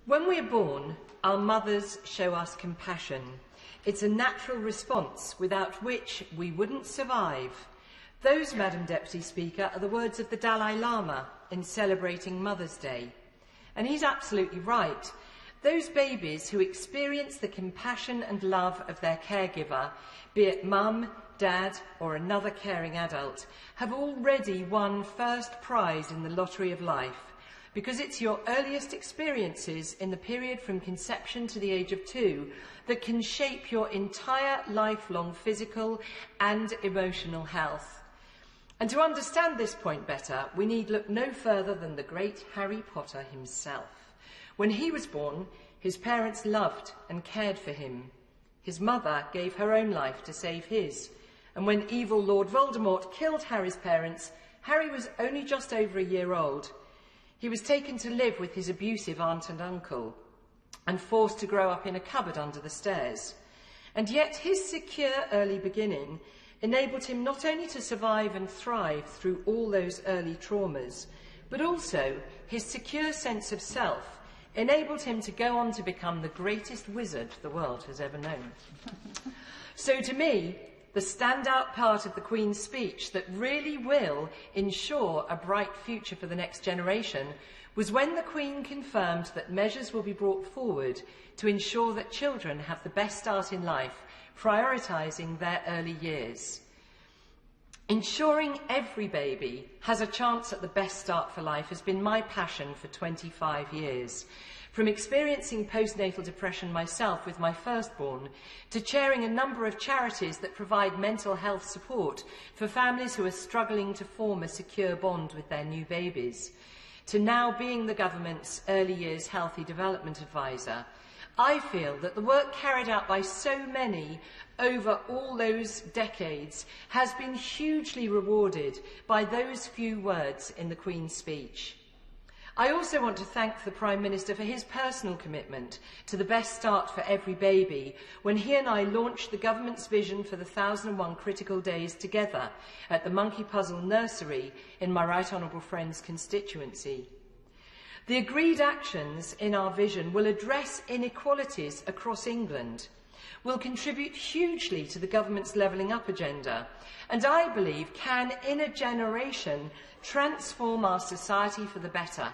When we're born, our mothers show us compassion. It's a natural response without which we wouldn't survive. Those, Madam Deputy Speaker, are the words of the Dalai Lama in celebrating Mother's Day. And he's absolutely right. Those babies who experience the compassion and love of their caregiver, be it mum, dad or another caring adult, have already won first prize in the lottery of life, because it's your earliest experiences in the period from conception to the age of 2 that can shape your entire lifelong physical and emotional health. And to understand this point better, we need look no further than the great Harry Potter himself. When he was born, his parents loved and cared for him. His mother gave her own life to save his. And when evil Lord Voldemort killed Harry's parents, Harry was only just over a year old. He was taken to live with his abusive aunt and uncle and forced to grow up in a cupboard under the stairs. And yet his secure early beginning enabled him not only to survive and thrive through all those early traumas, but also his secure sense of self enabled him to go on to become the greatest wizard the world has ever known. So to me, the standout part of the Queen's speech that really will ensure a bright future for the next generation was when the Queen confirmed that measures will be brought forward to ensure that children have the best start in life, prioritising their early years. Ensuring every baby has a chance at the best start for life has been my passion for 25 years. From experiencing postnatal depression myself with my firstborn, to chairing a number of charities that provide mental health support for families who are struggling to form a secure bond with their new babies, to now being the government's early years healthy development advisor, I feel that the work carried out by so many over all those decades has been hugely rewarded by those few words in the Queen's speech. I also want to thank the Prime Minister for his personal commitment to the best start for every baby when he and I launched the government's vision for the 1001 Critical Days together at the Monkey Puzzle Nursery in my Right Honourable Friend's constituency. The agreed actions in our vision will address inequalities across England, will contribute hugely to the government's levelling up agenda, and I believe can, in a generation, transform our society for the better.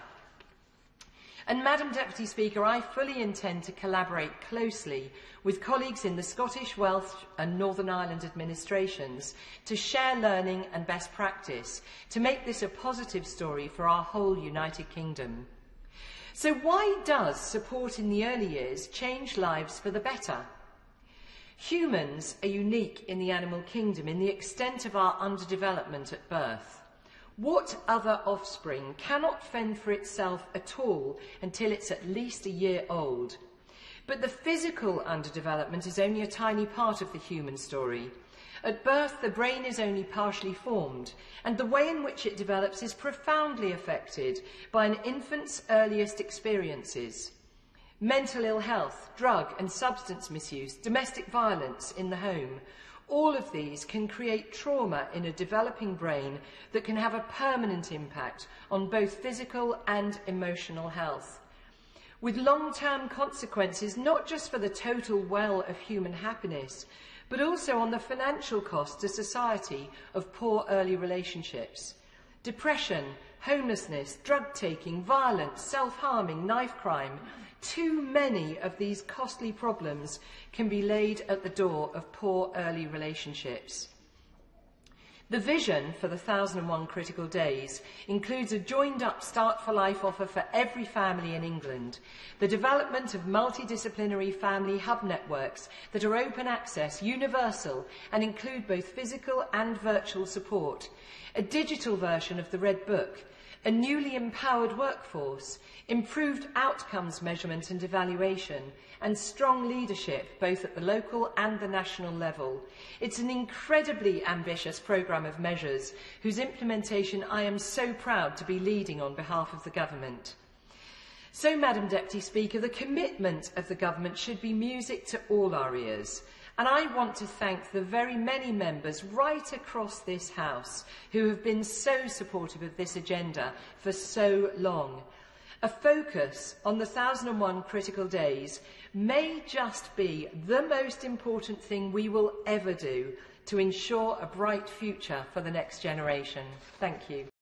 And Madam Deputy Speaker, I fully intend to collaborate closely with colleagues in the Scottish, Welsh and Northern Ireland administrations to share learning and best practice to make this a positive story for our whole United Kingdom. So why does support in the early years change lives for the better? Humans are unique in the animal kingdom in the extent of our underdevelopment at birth. What other offspring cannot fend for itself at all until it's at least a year old? But the physical underdevelopment is only a tiny part of the human story. At birth, the brain is only partially formed, and the way in which it develops is profoundly affected by an infant's earliest experiences. Mental ill health, drug and substance misuse, domestic violence in the home, all of these can create trauma in a developing brain that can have a permanent impact on both physical and emotional health, with long-term consequences not just for the total well of human happiness, but also on the financial cost to society of poor early relationships. Depression, homelessness, drug-taking, violence, self-harming, knife crime. Too many of these costly problems can be laid at the door of poor early relationships. The vision for the 1001 Critical Days includes a joined-up Start for Life offer for every family in England, the development of multidisciplinary family hub networks that are open access, universal, and include both physical and virtual support, a digital version of the Red Book, a newly empowered workforce, improved outcomes measurement and evaluation, and strong leadership both at the local and the national level. It's an incredibly ambitious programme of measures whose implementation I am so proud to be leading on behalf of the government. So, Madam Deputy Speaker, the commitment of the government should be music to all our ears. And I want to thank the very many members right across this House who have been so supportive of this agenda for so long. a focus on the 1001 critical days may just be the most important thing we will ever do to ensure a bright future for the next generation. Thank you.